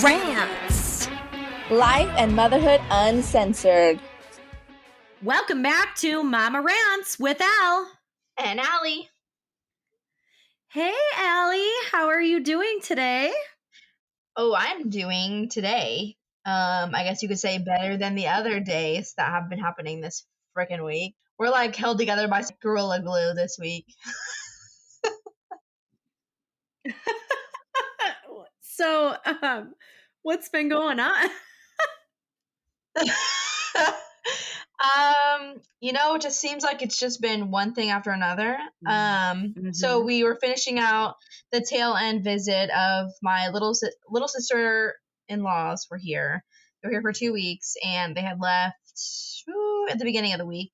Rantz. Life and motherhood uncensored. Welcome back to Mama Rantz with Al. And Allie. Hey, Allie. How are you doing today? Oh, I'm doing today. I guess you could say better than the other days that have been happening this freaking week. We're like held together by Gorilla Glue this week. So, what's been going on? It just seems like it's just been one thing after another. So we were finishing out the tail end visit of my little sister-in-laws were here. They were here for 2 weeks, and they had left at the beginning of the week.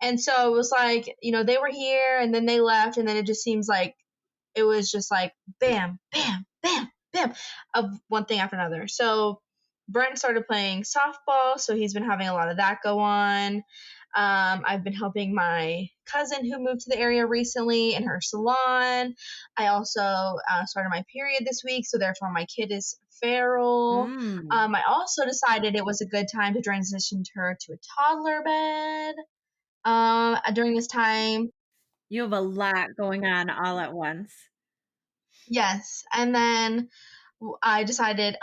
And so it was like, they were here, and then they left, and then it just seems like it was just like bam, bam, bam, bam, of one thing after another. So Brent started playing softball, so he's been having a lot of that go on. I've been helping my cousin who moved to the area recently in her salon. I also started my period this week, so therefore my kid is feral. I also decided it was a good time to transition her to a toddler bed during this time. You have a lot going on all at once. Yes, and then I decided,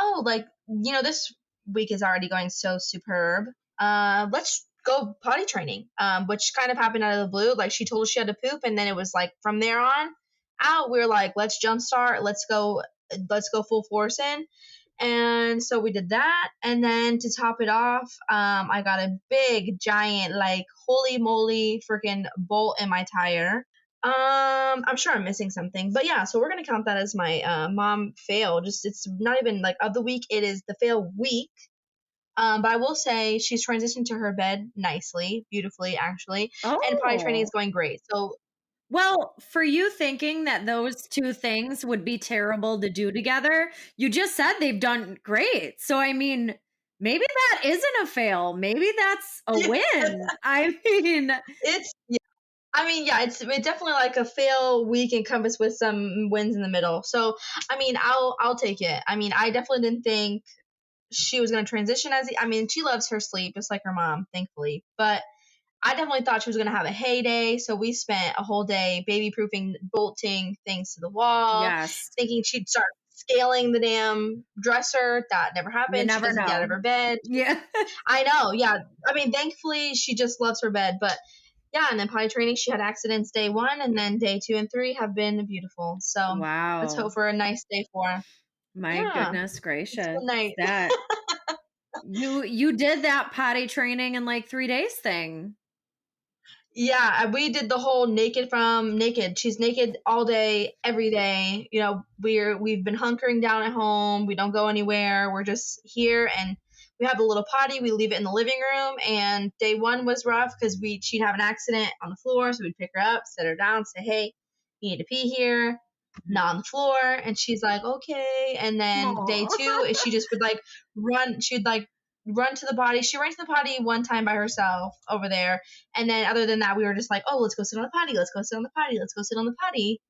this week is already going so superb. Let's go potty training, which kind of happened out of the blue. Like, she told us she had to poop, and then it was like from there on out, we were like, let's jumpstart, let's go full force in. And so we did that, and then to top it off, I got a big giant, like, holy moly freaking bolt in my tire. I'm sure I'm missing something, but yeah, so we're gonna count that as my mom fail. It's not even like of the week, it is the fail week. But I will say she's transitioned to her bed nicely, beautifully actually, and potty training is going great. So, well, for you thinking that those two things would be terrible to do together, you just said they've done great. So, I mean, maybe that isn't a fail. Maybe that's a win. It's definitely like a fail week encompassed with some wins in the middle. So, I'll take it. I definitely didn't think she was going to transition she loves her sleep just like her mom, thankfully. But I definitely thought she was going to have a heyday. So we spent a whole day baby proofing, bolting things to the wall, thinking she'd start scaling the damn dresser. That never happened. You never she doesn't know. get out of her bed. Yeah. I know. Yeah. Thankfully she just loves her bed, but yeah, and then potty training, she had accidents day 1, and then day 2 and 3 have been beautiful. So wow, let's hope for a nice day 4. My goodness gracious. Good night. That you did that potty training in like 3 days thing. Yeah, we did the whole naked. She's naked all day, every day. We've been hunkering down at home. We don't go anywhere. We're just here, and we have a little potty. We leave it in the living room. And day 1 was rough because she'd have an accident on the floor, so we'd pick her up, set her down, say, "Hey, you need to pee here." Not on the floor, and she's like, "Okay." And then day 2, she just would like run. She'd like run to the potty. She ran to the potty one time by herself over there, and then other than that, we were just like, "Oh, let's go sit on the potty. Let's go sit on the potty. Let's go sit on the potty."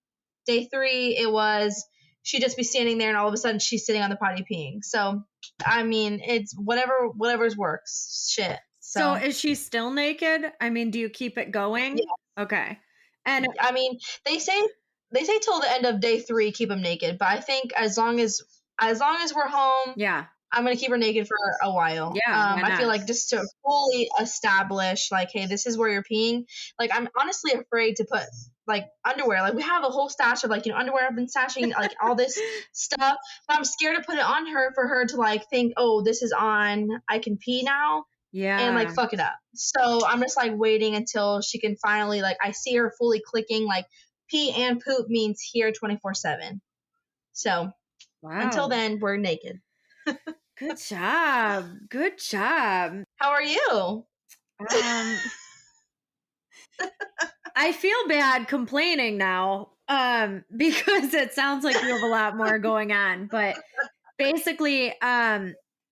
Day 3, it was she'd just be standing there, and all of a sudden, she's sitting on the potty peeing. So, it's whatever's works. Shit. So is she still naked? Do you keep it going? Yeah. Okay. And they say till the end of day 3, keep them naked. But I think as long as we're home, yeah, I'm gonna keep her naked for a while. Yeah, I feel like just to fully establish, like, hey, this is where you're peeing. Like, I'm honestly afraid to put like underwear. Like, we have a whole stash of underwear I've been stashing, like all this stuff. But I'm scared to put it on her for her to like think, oh, this is on. I can pee now. Yeah. And like fuck it up. So I'm just like waiting until she can finally I see her fully clicking like pee and poop means here 24/7. So until then, we're naked. Good job. Good job. How are you? I feel bad complaining now because it sounds like you have a lot more going on. But basically,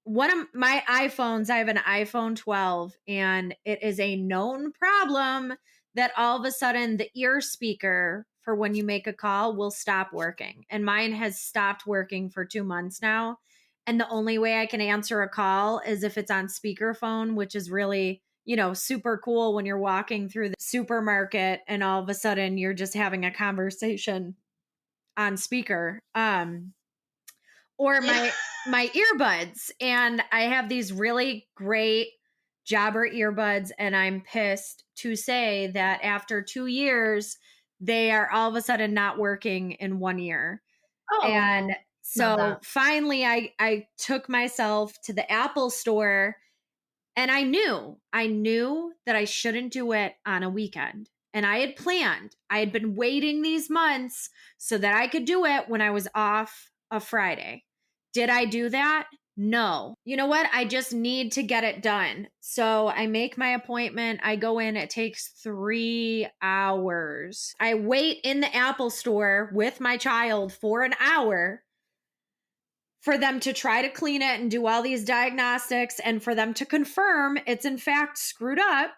one of my iPhones, I have an iPhone 12, and it is a known problem that all of a sudden the ear speaker for when you make a call will stop working. And mine has stopped working for 2 months now. And the only way I can answer a call is if it's on speakerphone, which is really, super cool when you're walking through the supermarket and all of a sudden you're just having a conversation on speaker. Or my earbuds. And I have these really great Jabber earbuds, and I'm pissed to say that after 2 years, they are all of a sudden not working in 1 year. Oh, And so finally I took myself to the Apple store, and I knew that I shouldn't do it on a weekend. And I had been waiting these months so that I could do it when I was off a Friday. Did I do that? No. You know what? I just need to get it done. So I make my appointment. I go in. It takes 3 hours. I wait in the Apple store with my child for an hour for them to try to clean it and do all these diagnostics and for them to confirm it's in fact screwed up.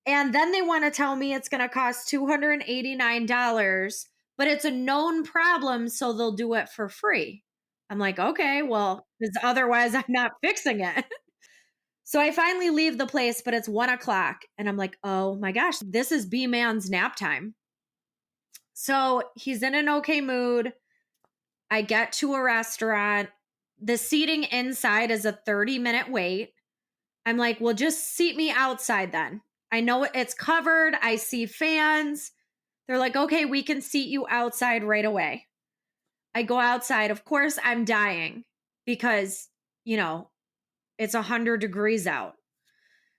And then they want to tell me it's going to cost $289, but it's a known problem, so they'll do it for free. I'm like, okay, well, because otherwise I'm not fixing it. So I finally leave the place, but it's 1 o'clock. And I'm like, oh my gosh, this is B-Man's nap time. So he's in an okay mood. I get to a restaurant. The seating inside is a 30-minute wait. I'm like, well, just seat me outside then. I know it's covered. I see fans. They're like, okay, we can seat you outside right away. I go outside. Of course, I'm dying because, it's 100 degrees out.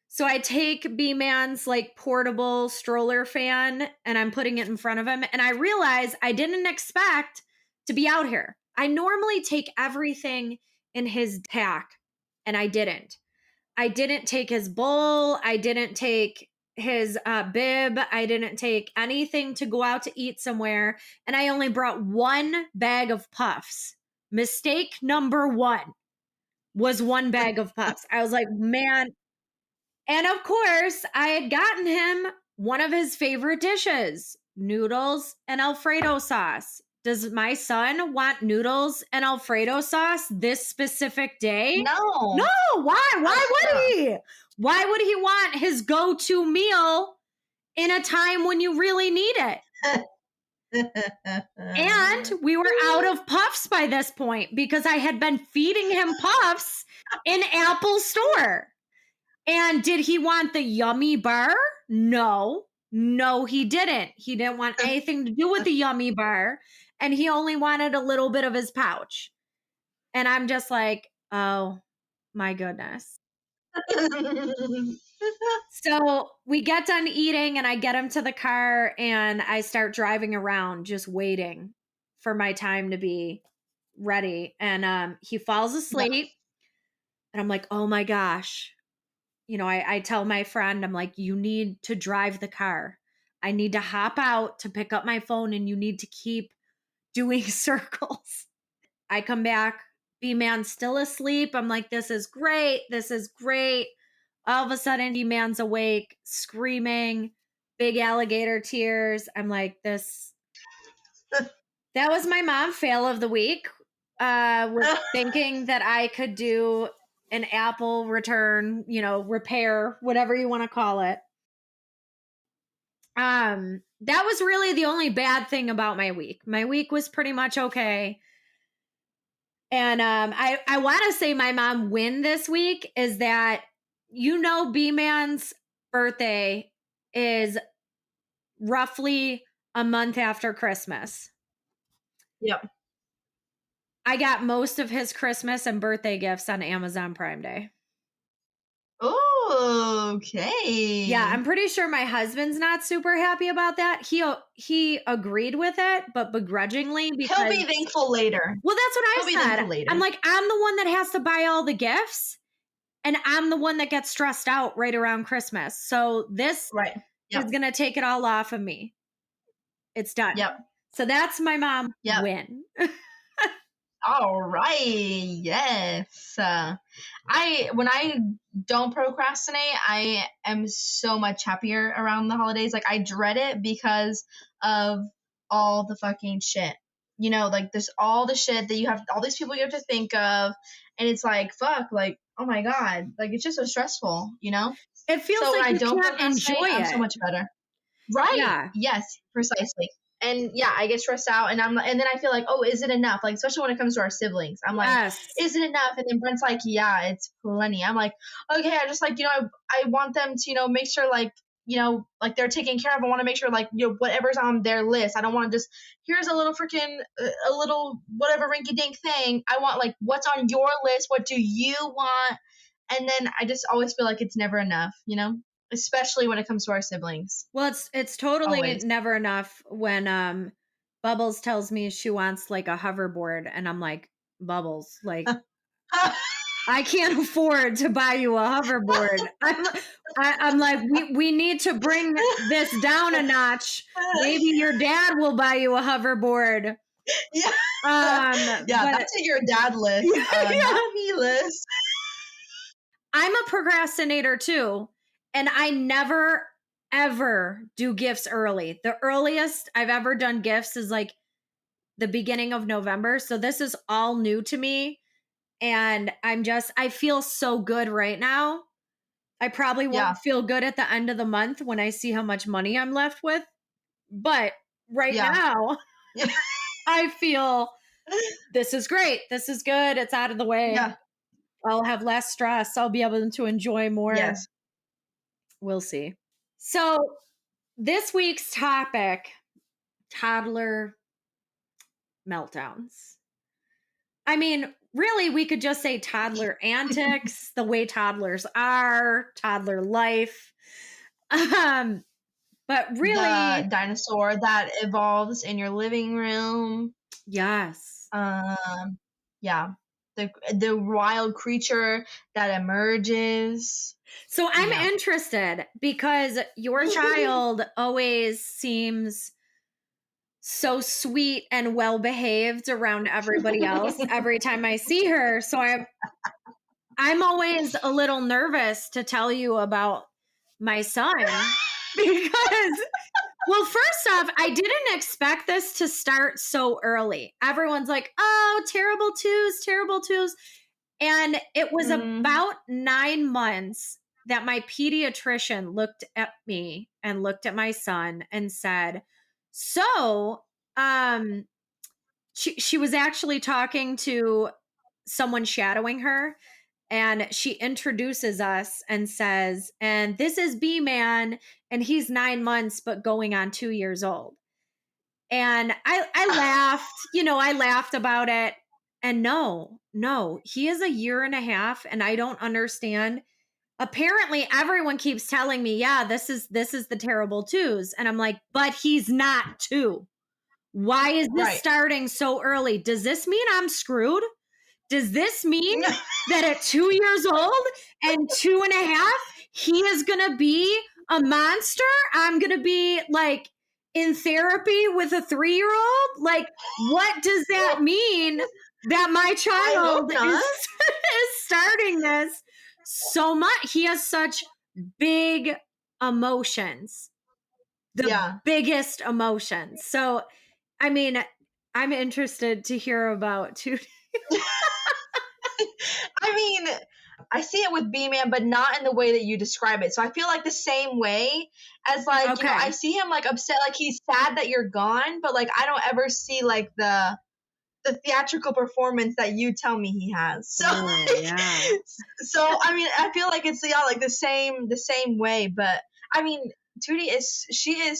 So I take B-Man's like portable stroller fan and I'm putting it in front of him. And I realize I didn't expect to be out here. I normally take everything in his pack, and I didn't. I didn't take his bowl. I didn't take his bib. I didn't take anything to go out to eat somewhere. And I only brought 1 bag of puffs. Mistake number 1 was 1 bag of puffs. I was like, man. And of course, I had gotten him one of his favorite dishes, noodles and Alfredo sauce. Does my son want noodles and Alfredo sauce this specific day? No. Why? Why would he? Why would he want his go-to meal in a time when you really need it? And we were out of puffs by this point because I had been feeding him puffs in Apple store. And did he want the yummy bar? No, he didn't. He didn't want anything to do with the yummy bar. And he only wanted a little bit of his pouch. And I'm just like, oh my goodness. So we get done eating and I get him to the car and I start driving around just waiting for my time to be ready. And he falls asleep. And I'm like, oh my gosh. I tell my friend, I'm like, you need to drive the car. I need to hop out to pick up my phone and you need to keep doing circles. I come back, B-Man's still asleep. I'm like, this is great. This is great. All of a sudden, B-Man's awake, screaming, big alligator tears. I'm like, this. That was my mom fail of the week. Was thinking that I could do an Apple return, repair, whatever you want to call it. That was really the only bad thing about my week. My week was pretty much okay. And I want to say my mom win this week is that, B-Man's birthday is roughly a month after Christmas. Yep. I got most of his Christmas and birthday gifts on Amazon Prime Day. Oh, okay. Yeah, I'm pretty sure my husband's not super happy about that. He agreed with it, but begrudgingly. Because, he'll be thankful later. Well, that's what I said. I'm like, I'm the one that has to buy all the gifts, and I'm the one that gets stressed out right around Christmas. So this is going to take it all off of me. It's done. Yep. So that's my mom win. All right. Yes. When I don't procrastinate, I am so much happier around the holidays. Like I dread it because of all the fucking shit. you know, like there's all the shit that you have, all these people you have to think of, and it's like, fuck, like, oh my God, like it's just so stressful, you know? It feels So when like I you don't can't enjoy procrastinate, I'm so it. much better. Right. Yeah. Yes, precisely. And yeah, I get stressed out, and and then I feel like, oh, is it enough? Like, especially when it comes to our siblings, I'm like, Yes. is it enough? And then Brent's like, yeah, it's plenty. I'm like, okay, I just like, you know, I want them to, you know, make sure like, you know, like they're taken care of. I want to make sure like, you know, whatever's on their list. I don't want to just, here's a little freaking, a little whatever rinky dink thing. I want like, what's on your list? What do you want? And then I just always feel like it's never enough, you know? Especially when it comes to our siblings. Well, it's totally Always. never enough when Bubbles tells me she wants like a hoverboard, and I'm like, Bubbles, like I can't afford to buy you a hoverboard. I'm like, we need to bring this down a notch. Maybe your dad will buy you a hoverboard. Yeah. Yeah, that's a your dad list. Not me list. I'm a procrastinator too. And I never, ever do gifts early. The earliest I've ever done gifts is like the beginning of November. So this is all new to me. And I feel so good right now. I probably won't feel good at the end of the month when I see how much money I'm left with. But right now, I feel this is great. This is good. It's out of the way. Yeah. I'll have less stress. I'll be able to enjoy more. Yes. We'll see. So this week's topic, toddler meltdowns. I mean, really, we could just say toddler antics, the way toddlers are, toddler life. But really, the dinosaur that evolves in your living room. Yes. Yeah. The wild creature that emerges. So I'm interested because your child always seems so sweet and well behaved around everybody else every time I see her. So I'm always a little nervous to tell you about my son because, well, first off, I didn't expect this to start so early. Everyone's like, oh, terrible twos. And it was about 9 months that my pediatrician looked at me and looked at my son and said, so she was actually talking to someone shadowing her, and she introduces us and says, and this is B-Man, and he's 9 months but going on 2 years old. And I laughed, I laughed about it. And no, he is 1.5 years, and I don't understand. Apparently everyone keeps telling me, yeah, this is the terrible twos. And I'm like, but he's not 2. Why is this starting so early? Does this mean I'm screwed? Does this mean that at 2 years old and 2.5, he is going to be a monster? I'm going to be like in therapy with a 3-year-old? Like, what does that mean that my child is starting this so much? He has such big emotions, the biggest emotions. So, I mean, I'm interested to hear about Tootie. I mean, I see it with B-Man, but not in the way that you describe it. So I feel like the same way as like, I see him like upset, like he's sad that you're gone, but like I don't ever see like the theatrical performance that you tell me he has. So, so I mean, I feel like it's like the same way. But I mean, Tootie is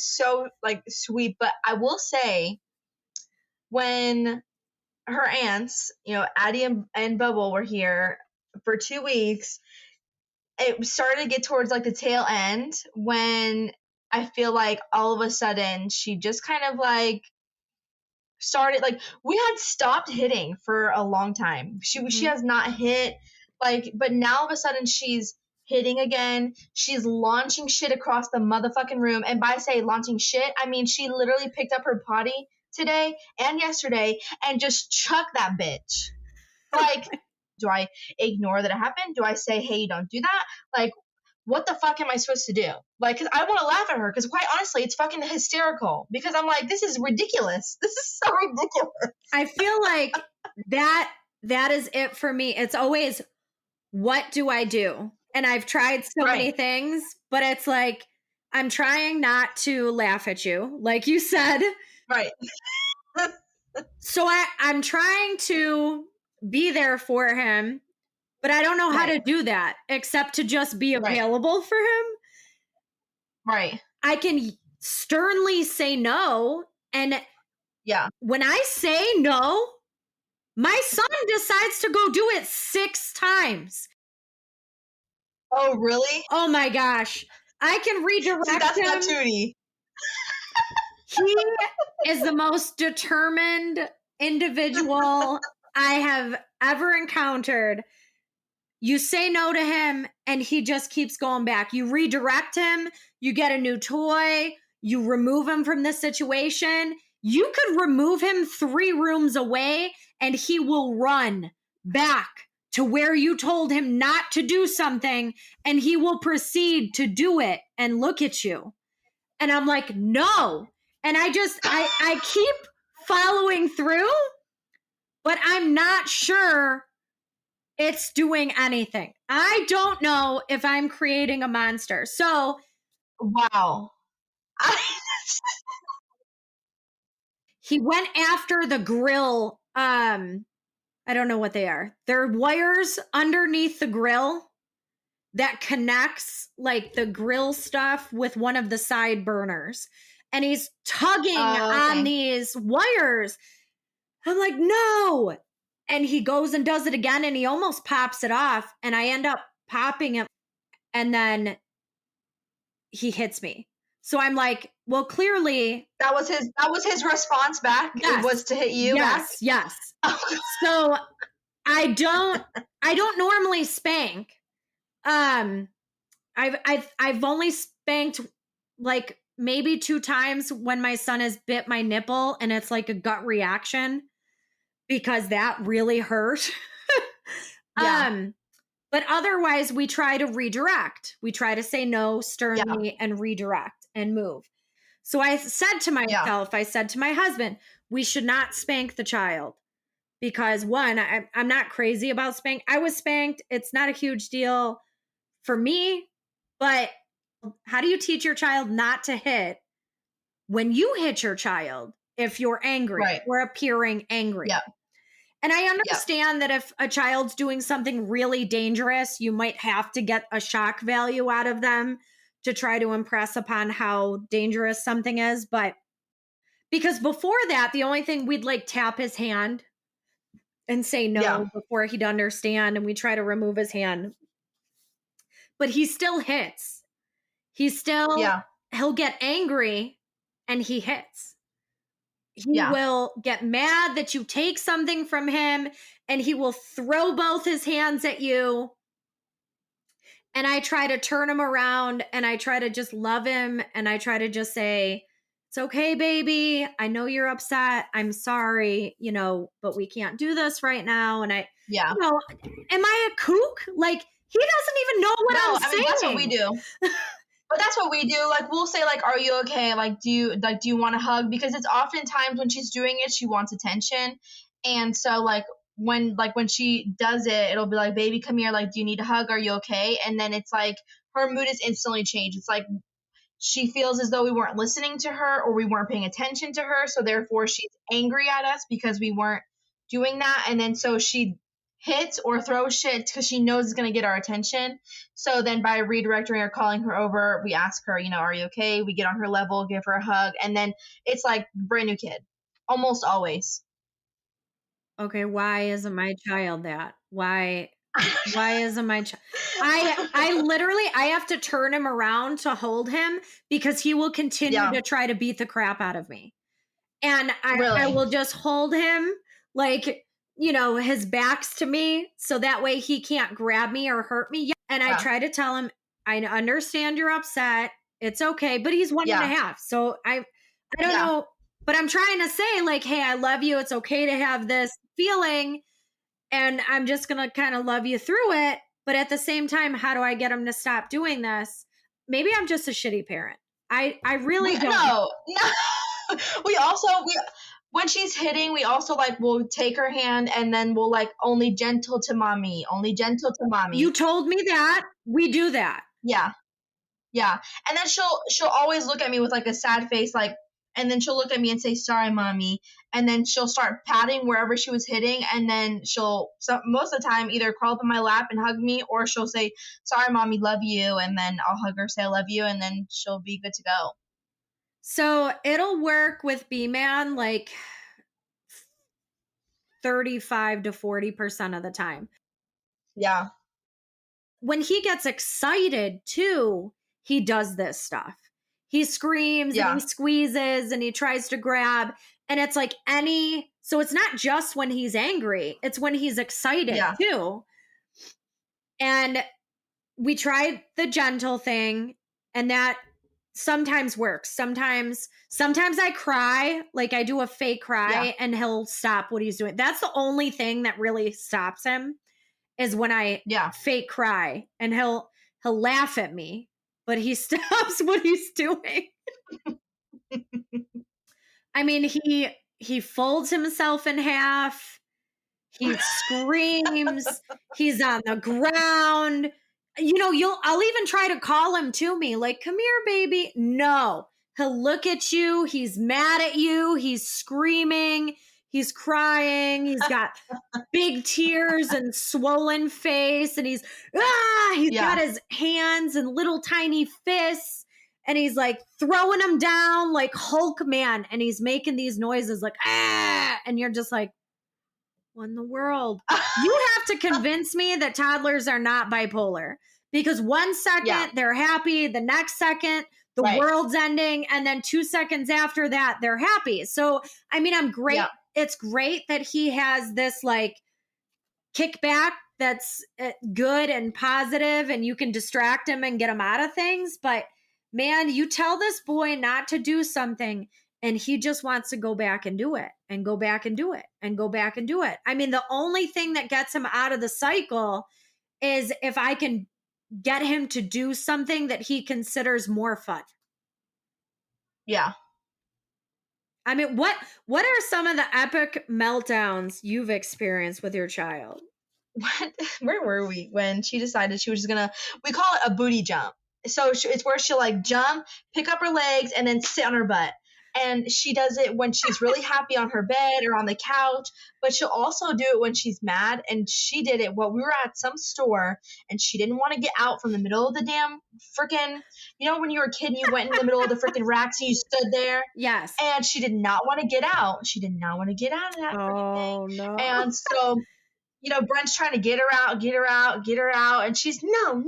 so like sweet. But I will say, when her aunts, Addie and Bubble were here for 2 weeks, it started to get towards like the tail end when I feel like all of a sudden she just kind of like started, like, we had stopped hitting for a long time. She has not hit, like, but now all of a sudden she's hitting again. She's launching shit across the motherfucking room. And by say launching shit, I mean she literally picked up her potty today and yesterday and just chucked that bitch. Like, do I ignore that it happened? Do I say, hey, don't do that? Like, what the fuck am I supposed to do? Like, cause I want to laugh at her, cause quite honestly, it's fucking hysterical, because I'm like, this is ridiculous. This is so ridiculous. I feel like that is it for me. It's always, what do I do? And I've tried so many things, but it's like, I'm trying not to laugh at you, like you said. Right. So I'm trying to be there for him, but I don't know how to do that except to just be available for him. Right. I can sternly say no. And when I say no, my son decides to go do it 6 times. Oh, really? Oh my gosh. I can redirect him. That's not Tootie. He is the most determined individual I have ever encountered. You say no to him and he just keeps going back. You redirect him, you get a new toy, you remove him from this situation. You could remove him 3 rooms away and he will run back to where you told him not to do something, and he will proceed to do it and look at you. And I'm like, no. And I keep following through, but I'm not sure it's doing anything. I don't know if I'm creating a monster. So, wow. He went after the grill. I don't know what they are. They're wires underneath the grill that connects like the grill stuff with one of the side burners. And he's tugging on these wires. I'm like, no. And he goes and does it again, and he almost pops it off. And I end up popping it. And then he hits me. So I'm like, well, clearly that was his response back. Yes. It was to hit you back. Yes. So I don't normally spank. I've only spanked like maybe 2 times when my son has bit my nipple, and it's like a gut reaction because that really hurt. But otherwise we try to redirect. We try to say no sternly and redirect and move. So I said to myself, I said to my husband, we should not spank the child because, one, I'm not crazy about spank. I was spanked. It's not a huge deal for me, but how do you teach your child not to hit when you hit your child if you're angry or appearing angry? And I understand that if a child's doing something really dangerous, you might have to get a shock value out of them to try to impress upon how dangerous something is. But because before that, the only thing we'd like tap his hand and say no before he'd understand. And we try to remove his hand. But he still hits. He still, he'll get angry and he hits. He will get mad that you take something from him, and he will throw both his hands at you. And I try to turn him around, and I try to just love him, and I try to just say, it's okay, baby. I know you're upset. I'm sorry, but we can't do this right now. And am I a kook? Like, he doesn't even know what I'm saying. That's what we do. But that's what we do. Like, we'll say, like, are you okay? Like, do you want a hug? Because it's oftentimes when she's doing it, she wants attention. And so, when she does it, it'll be like, baby, come here. Like, do you need a hug? Are you okay? And then it's like her mood is instantly changed. It's like she feels as though we weren't listening to her or we weren't paying attention to her. So therefore she's angry at us because we weren't doing that. And then so she hits or throws shit because she knows it's going to get our attention. So then by redirecting or calling her over, we ask her, are you okay? We get on her level, give her a hug. And then it's like brand new kid. Almost always. Okay. Why isn't my child that? Why isn't my child? I literally, I have to turn him around to hold him because he will continue to try to beat the crap out of me. And I will just hold him like, his back's to me. So that way he can't grab me or hurt me. And I try to tell him, I understand you're upset. It's okay. But he's 1.5. So I don't know. But I'm trying to say like, hey, I love you. It's okay to have this feeling. And I'm just going to kind of love you through it. But at the same time, how do I get him to stop doing this? Maybe I'm just a shitty parent. I really don't. No. We when she's hitting, we also like will take her hand and then we'll like only gentle to mommy. You told me that. We do that. Yeah. And then she'll always look at me with like a sad face, like, and then she'll look at me and say, "Sorry, mommy." And then she'll start patting wherever she was hitting, and then most of the time either crawl up in my lap and hug me, or she'll say, "Sorry, mommy, love you," and then I'll hug her, say I love you, and then she'll be good to go. So it'll work with B-Man like 35 to 40% of the time. Yeah. When he gets excited too, he does this stuff. He screams and he squeezes and he tries to grab. And it's like so it's not just when he's angry, it's when he's excited too. And we tried the gentle thing, and that sometimes works. Sometimes I cry, like I do a fake cry, and he'll stop what he's doing. That's the only thing that really stops him, is when I fake cry, and he'll laugh at me, but he stops what he's doing. I mean, he folds himself in half. He screams. He's on the ground. You know, I'll even try to call him to me, like, "Come here, baby." No, he'll look at you. He's mad at you. He's screaming. He's crying. He's got big tears and swollen face. And he's got his hands and little tiny fists. And he's like throwing them down like Hulk man. And he's making these noises like, ah. And you're just like, what in the world? You have to convince me that toddlers are not bipolar, because 1 second they're happy, the next second the world's ending, and then 2 seconds after that they're happy. So, I mean, I'm great. Yeah. It's great that he has this like kickback that's good and positive, and you can distract him and get him out of things. But man, you tell this boy not to do something, and he just wants to go back and do it, and go back and do it, and go back and do it. I mean, the only thing that gets him out of the cycle is if I can get him to do something that he considers more fun. Yeah. I mean, what are some of the epic meltdowns you've experienced with your child? Where were we when she decided she was just gonna, we call it a booty jump. So it's where she'll like jump, pick up her legs, and then sit on her butt. And she does it when she's really happy on her bed or on the couch, but she'll also do it when she's mad. And she did it while we were at some store, and she didn't want to get out from the middle of the damn freaking, you know, when you were a kid and you went in the middle of the freaking racks and you stood there? Yes. And she did not want to get out. She did not want to get out of that freaking thing. No. And so, you know, Brent's trying to get her out. And she's no,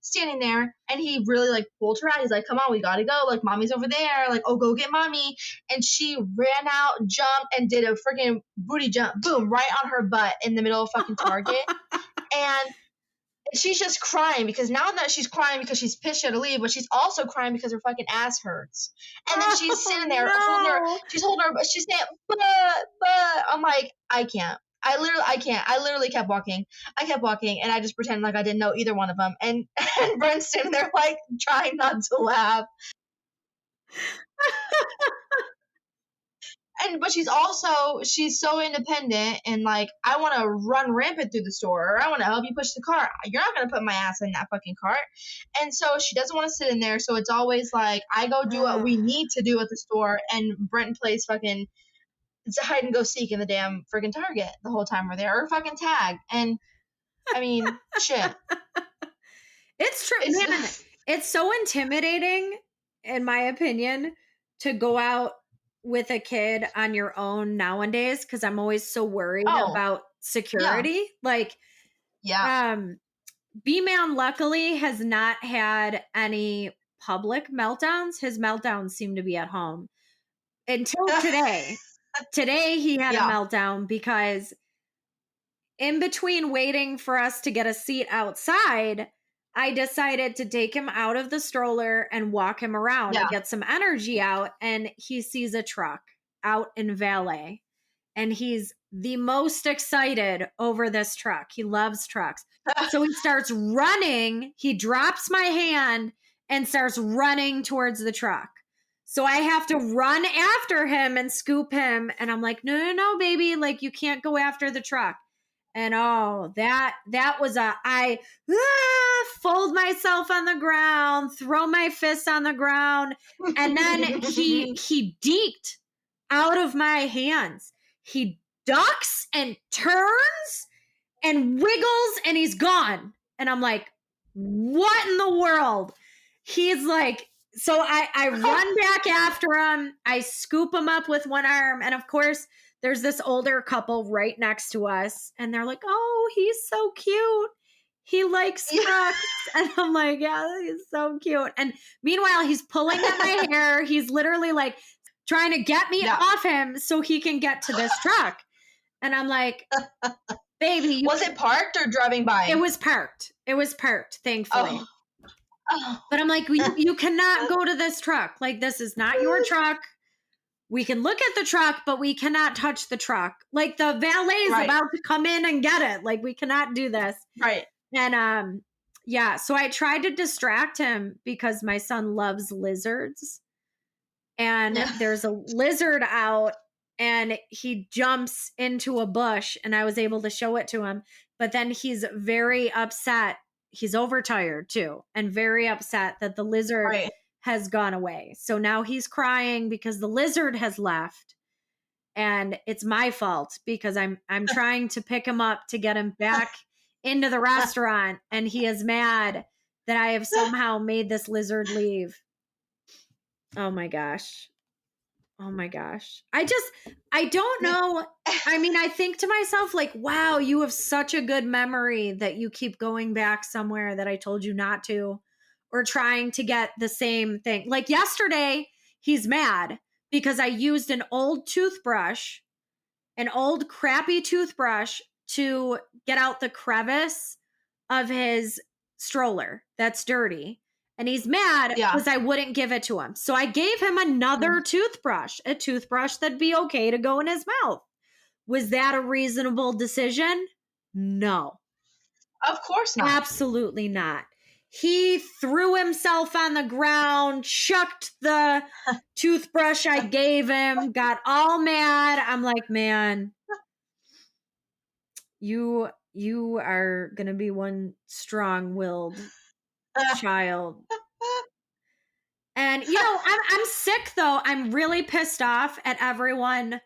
standing there. And he really like pulled her out. He's like, "Come on, we gotta go. Like, mommy's over there. Like, oh, go get mommy." And she ran out, jumped, and did a freaking booty jump. Boom, right on her butt in the middle of fucking Target. And she's just crying, because now that she's crying because she's pissed she had to leave, but she's also crying because her fucking ass hurts. And then she's sitting there holding her. She's holding her, but she's saying, but. I'm like, I can't. I literally kept walking. I kept walking, and I just pretended like I didn't know either one of them. And Brent's sitting there like trying not to laugh. But she's so independent, and like, I want to run rampant through the store, or I want to help you push the cart. You're not going to put my ass in that fucking cart. And so she doesn't want to sit in there. So it's always like, I go do what we need to do at the store, and Brent plays fucking, it's a hide and go seek in the damn freaking Target the whole time we're there, or fucking tag. And I mean, shit. It's true. Man, it's so intimidating, in my opinion, to go out with a kid on your own nowadays, because I'm always so worried about security. Yeah. Like, B-Man luckily has not had any public meltdowns. His meltdowns seem to be at home until today. Today he had a meltdown because in between waiting for us to get a seat outside, I decided to take him out of the stroller and walk him around and get some energy out. And he sees a truck out in valet. and he's the most excited over this truck. He loves trucks. So he starts running. He drops my hand and starts running towards the truck. So I have to run after him and scoop him. And I'm like, no, baby. Like, you can't go after the truck. And that was I fold myself on the ground, throw my fists on the ground. And then he deked out of my hands. He ducks and turns and wiggles and he's gone. And I'm like, what in the world? He's like, so I run back after him. I scoop him up with one arm. And of course, there's this older couple right next to us. And they're like, oh, he's so cute. He likes trucks. And I'm like, yeah, he's so cute. And meanwhile, he's pulling at my hair. He's literally like trying to get me off him so he can get to this truck. And I'm like, baby. Was it parked or driving by? It was parked. Thankfully. Oh. But I'm like, you cannot go to this truck. Like, this is not your truck. We can look at the truck, but we cannot touch the truck. Like, the valet is about to come in and get it. Like, we cannot do this. Right. And so I tried to distract him because my son loves lizards. And there's a lizard out and he jumps into a bush and I was able to show it to him. But then he's very upset. He's overtired too and very upset that the lizard has gone away. So now he's crying because the lizard has left. And it's my fault because I'm trying to pick him up to get him back into the restaurant. And he is mad that I have somehow made this lizard leave. Oh my gosh. I don't know. I mean, I think to myself, like, wow, you have such a good memory that you keep going back somewhere that I told you not to, or trying to get the same thing. Like yesterday, he's mad because I used an old crappy toothbrush to get out the crevice of his stroller that's dirty. And he's mad because I wouldn't give it to him. So I gave him another toothbrush, a toothbrush that'd be okay to go in his mouth. Was that a reasonable decision? No. Of course not. Absolutely not. He threw himself on the ground, chucked the toothbrush I gave him, got all mad. I'm like, man, you are going to be one strong-willed child. And I'm sick though. I'm really pissed off at everyone,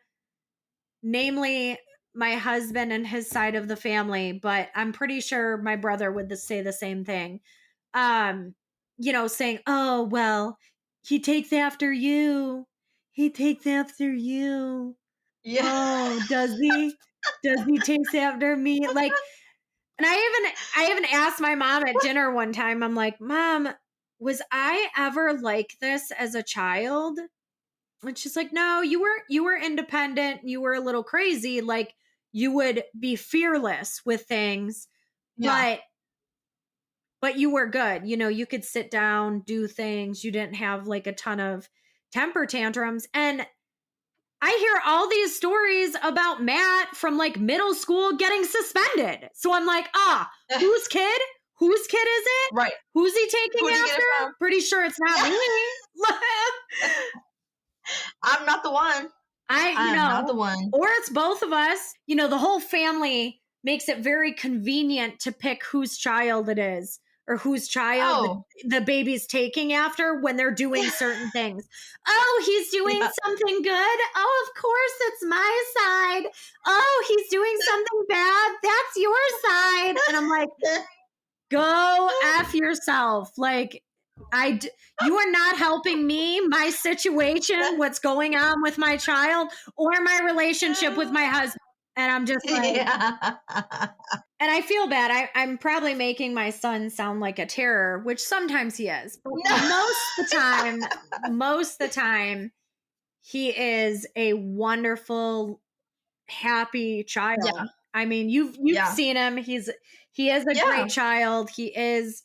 namely my husband and his side of the family, but I'm pretty sure my brother would say the same thing. Saying, oh, well, he takes after you. Yeah. Oh, does he? Does he take after me? Like, and I even asked my mom at dinner one time, I'm like, Mom, was I ever like this as a child? And she's like, no, you were independent. You were a little crazy. Like, you would be fearless with things, but you were good. You could sit down, do things. You didn't have like a ton of temper tantrums. And I hear all these stories about Matt from like middle school getting suspended. So I'm like, whose kid? Whose kid is it? Right. Who's he taking after? Pretty sure it's not me. I'm not the one. I'm not the one. Or it's both of us. The whole family makes it very convenient to pick whose child it is or whose child the baby's taking after when they're doing certain things. Oh, he's doing something good. Oh, of course, it's my side. Oh, he's doing something bad. That's your side. And I'm like, go F yourself. Like, you are not helping me, my situation, what's going on with my child, or my relationship with my husband. And I'm just like, and I feel bad. I'm probably making my son sound like a terror, which sometimes he is. But most of the time, he is a wonderful, happy child. Yeah. I mean, you've seen him. He is a great child. He is,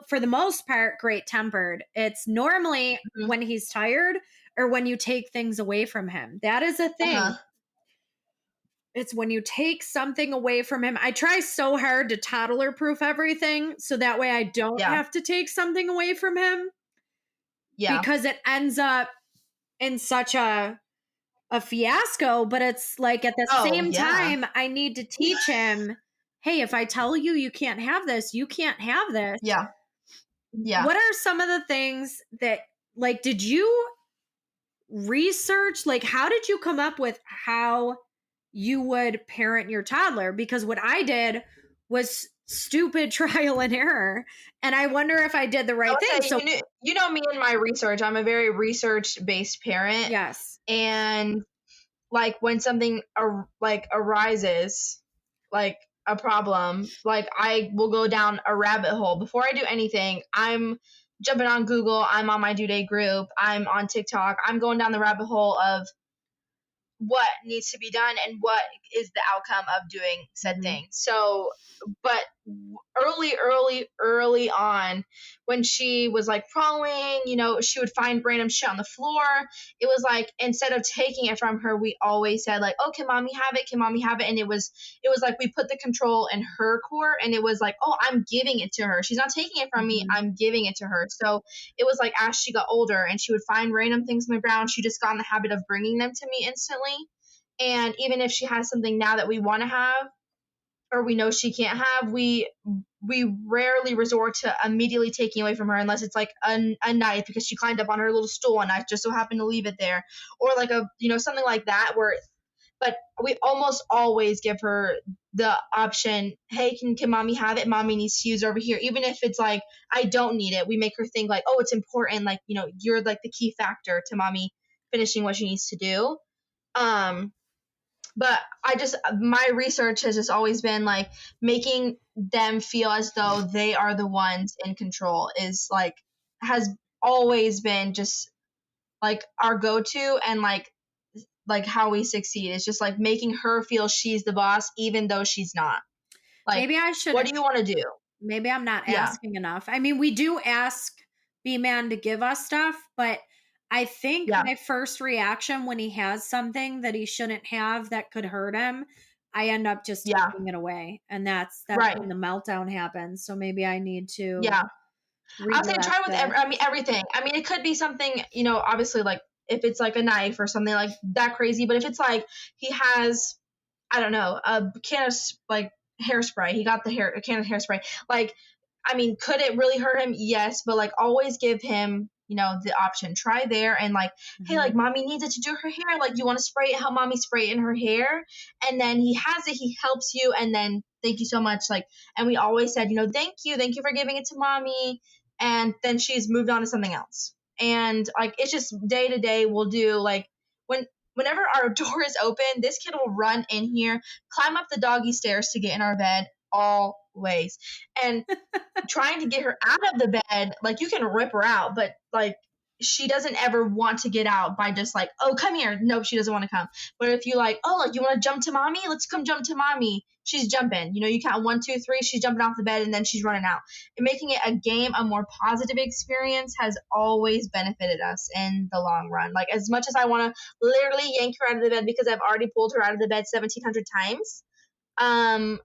for the most part, great tempered. It's normally when he's tired or when you take things away from him. That is a thing. it's when you take something away from him. I try so hard to toddler proof everything so that way I don't Yeah. have to take something away from him, Yeah. because it ends up in such a fiasco. But it's like at the same time, I need to teach him, hey, if I tell you you can't have this, you can't have this. Yeah. Yeah. What are some of the things that, like, did you research? Like, how did you come up with how you would parent your toddler? Because what I did was stupid trial and error. And I wonder if I did the right thing. So, you know me and my research. I'm a very research-based parent. yes. And like when something arises, like a problem, like I will go down a rabbit hole. Before I do anything, I'm jumping on Google, I'm on my due date group, I'm on TikTok, I'm going down the rabbit hole of what needs to be done and what is the outcome of doing said thing. So, but early on, when she was like crawling, you know, she would find random shit on the floor. It was like, instead of taking it from her, we always said like, oh, can mommy have it? Can mommy have it? And it was like we put the control in her court, and it was like, oh, I'm giving it to her. She's not taking it from me. I'm giving it to her. So it was like, as she got older and she would find random things on the ground, she just got in the habit of bringing them to me instantly. And even if she has something now that we want to have or we know she can't have, we rarely resort to immediately taking away from her unless it's like a knife because she climbed up on her little stool and I just so happened to leave it there, or like a, you know, something like that. But we almost always give her the option, hey, can mommy have it? Mommy needs to use over here. Even if it's like, I don't need it, we make her think like, oh, it's important. Like, you know, you're like the key factor to mommy finishing what she needs to do. But my research has just always been like making them feel as though they are the ones in control is like, has always been just like our go-to, and like how we succeed is just like making her feel she's the boss, even though she's not. Like, maybe I should, what do you want to do? Maybe I'm not asking enough. I mean, we do ask B-Man to give us stuff, but I think my first reaction when he has something that he shouldn't have that could hurt him, I end up just taking it away. And that's right when the meltdown happens. So maybe I need to. Yeah. I'll say try with everything. I mean, it could be something, you know, obviously like if it's like a knife or something like that crazy, but if it's like he has, I don't know, a can of like hairspray, he got a can of hairspray. Like, I mean, could it really hurt him? Yes, but like always give him, you know, the option. Try there and like, hey, like mommy needs it to do her hair. Like, you want to spray it? Help mommy spray it in her hair. And then he has it. He helps you. And then thank you so much. Like, and we always said, you know, thank you for giving it to mommy. And then she's moved on to something else. And like, it's just day to day. We'll do like whenever our door is open, this kid will run in here, climb up the doggy stairs to get in our bed always. And trying to get her out of the bed, like you can rip her out, but like she doesn't ever want to get out by just like, oh, come here. Nope, she doesn't want to come. But if you like, oh, like you want to jump to mommy? Let's come jump to mommy. She's jumping. You know, you count 1, 2, 3, she's jumping off the bed and then she's running out. And making it a game, a more positive experience has always benefited us in the long run. Like as much as I want to literally yank her out of the bed because I've already pulled her out of the bed 1,700 times. I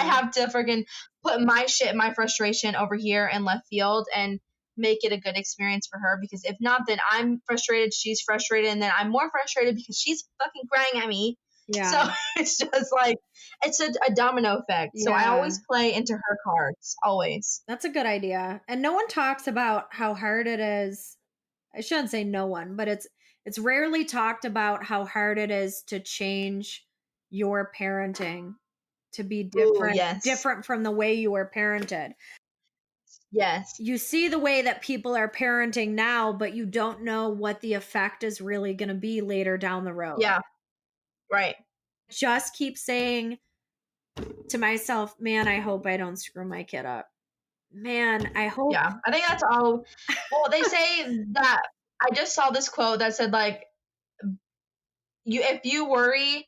have to freaking put my shit, my frustration over here in left field and make it a good experience for her, because if not, then I'm frustrated, she's frustrated, and then I'm more frustrated because she's fucking crying at me. So it's just like, it's a domino effect. So I always play into her cards, always. That's a good idea. And no one talks about how hard it is. I shouldn't say no one, but it's rarely talked about how hard it is to change your parenting to be different from the way you were parented. Yes. You see the way that people are parenting now, but you don't know what the effect is really going to be later down the road. Yeah. Right. Just keep saying to myself, man, I hope I don't screw my kid up. Man, I hope. Yeah. I think that's all. Well, they say that I just saw this quote that said like, if you worry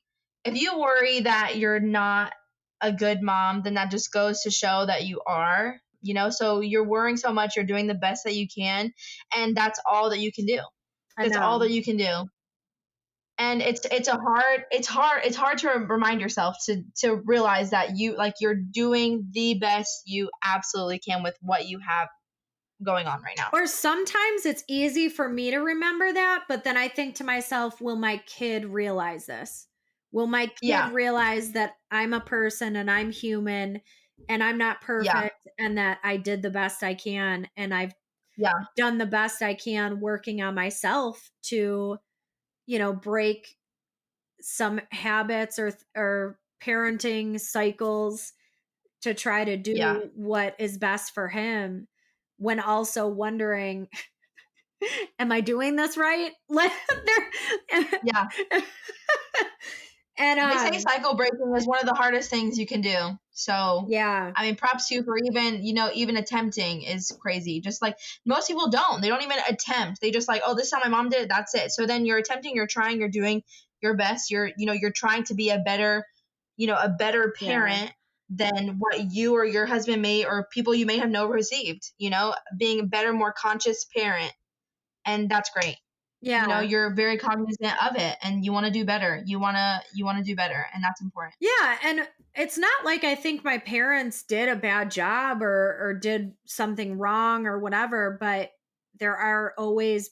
that you're not a good mom, then that just goes to show that you are, you know, so you're worrying so much, you're doing the best that you can. And that's all that you can do. That's all that you can do. And it's hard to remind yourself to realize that you're doing the best you absolutely can with what you have going on right now. Or sometimes it's easy for me to remember that, but then I think to myself, will my kid realize this? Will my kid realize that I'm a person and I'm human and I'm not perfect and that I did the best I can and I've done the best I can working on myself to, break some habits or parenting cycles to try to do what is best for him, when also wondering, am I doing this right? Yeah. And they say cycle breaking is one of the hardest things you can do. So yeah, I mean, props to you for even attempting is crazy. Just like most people don't. They don't even attempt. They just like, oh, this is how my mom did it. That's it. So then you're attempting, you're trying, you're doing your best. You're trying to be a better parent than what you or your husband may or people you may have never received. Being a better, more conscious parent, and that's great. Yeah. You're very cognizant of it and you want to do better. You want to do better, and that's important. Yeah, and it's not like I think my parents did a bad job or did something wrong or whatever, but there are always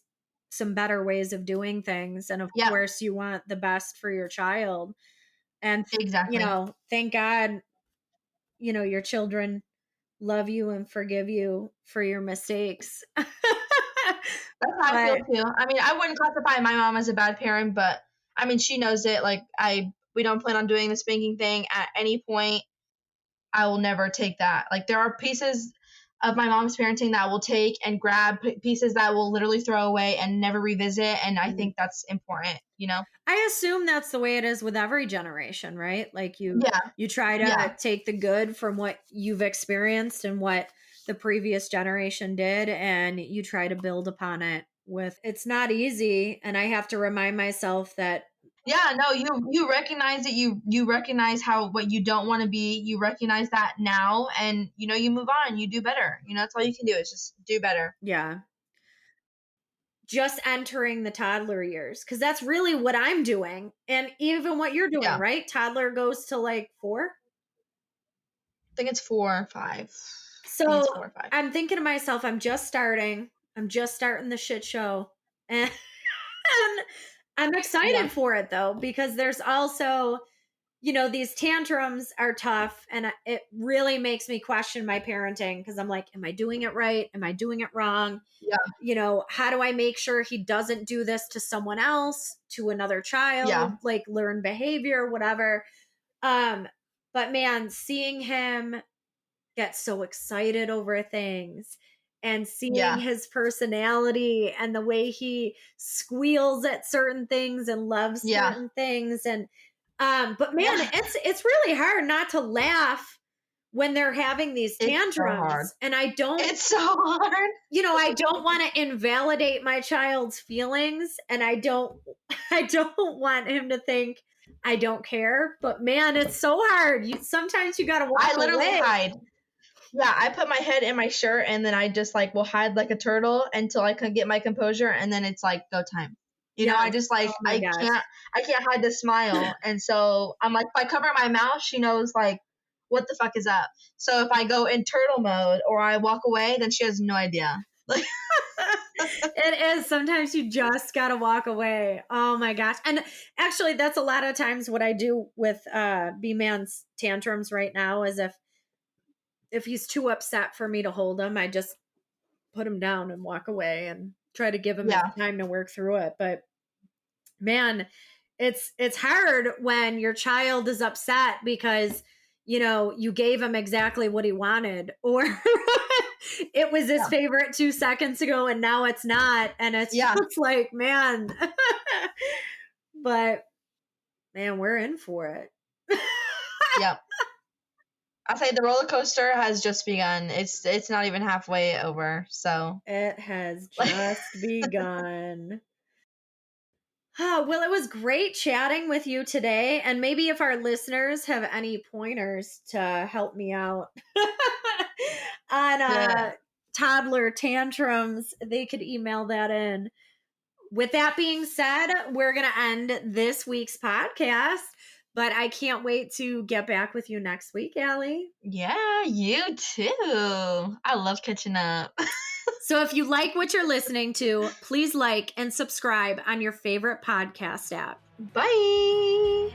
some better ways of doing things, and of course you want the best for your child. And exactly. Thank God, your children love you and forgive you for your mistakes. That's how I feel too. I mean, I wouldn't classify my mom as a bad parent, but I mean, she knows it. Like we don't plan on doing the spanking thing at any point. I will never take that. Like there are pieces of my mom's parenting that I will take and grab, pieces that I will literally throw away and never revisit. And I think that's important, I assume that's the way it is with every generation, right? Like you try to take the good from what you've experienced and what the previous generation did, and you try to build upon it. It's not easy, and I have to remind myself that you recognize it. You recognize what you don't want to be. You recognize that now, and you move on. You do better. That's all you can do is just do better. Yeah. Just entering the toddler years, because that's really what I'm doing, and even what you're doing, right? Toddler goes to like 4. I think it's 4 or 5. So I'm thinking to myself, I'm just starting the shit show, and I'm excited for it though, because there's also, these tantrums are tough, and it really makes me question my parenting, because I'm like, am I doing it right? Am I doing it wrong? How do I make sure he doesn't do this to someone else, to another child, like learn behavior, whatever. But man, seeing him get so excited over things and seeing his personality and the way he squeals at certain things and loves certain things. And, but man, it's really hard not to laugh when they're having these tantrums. And it's so hard. I don't want to invalidate my child's feelings, and I don't want him to think I don't care, but man, it's so hard. Sometimes you got to walk away. I literally hide. Yeah, I put my head in my shirt, and then I just will hide like a turtle until I can get my composure, and then it's like go time. I just I can't hide the smile, and so I'm like, if I cover my mouth, she knows like what the fuck is up. So if I go in turtle mode or I walk away, then she has no idea. It is. Sometimes you just gotta walk away. Oh my gosh. And actually, that's a lot of times what I do with B-Man's tantrums right now, is if he's too upset for me to hold him, I just put him down and walk away and try to give him time to work through it. But man, it's hard when your child is upset because you gave him exactly what he wanted, or it was his favorite 2 seconds ago and now it's not. And it's just like, man, but man, we're in for it. Yep. I say the roller coaster has just begun. It's not even halfway over. So it has just begun. Oh, well, it was great chatting with you today. And maybe if our listeners have any pointers to help me out on toddler tantrums, they could email that in. with that being said, we're going to end this week's podcast, but I can't wait to get back with you next week, Allie. Yeah, you too. I love catching up. So if you like what you're listening to, please like and subscribe on your favorite podcast app. Bye.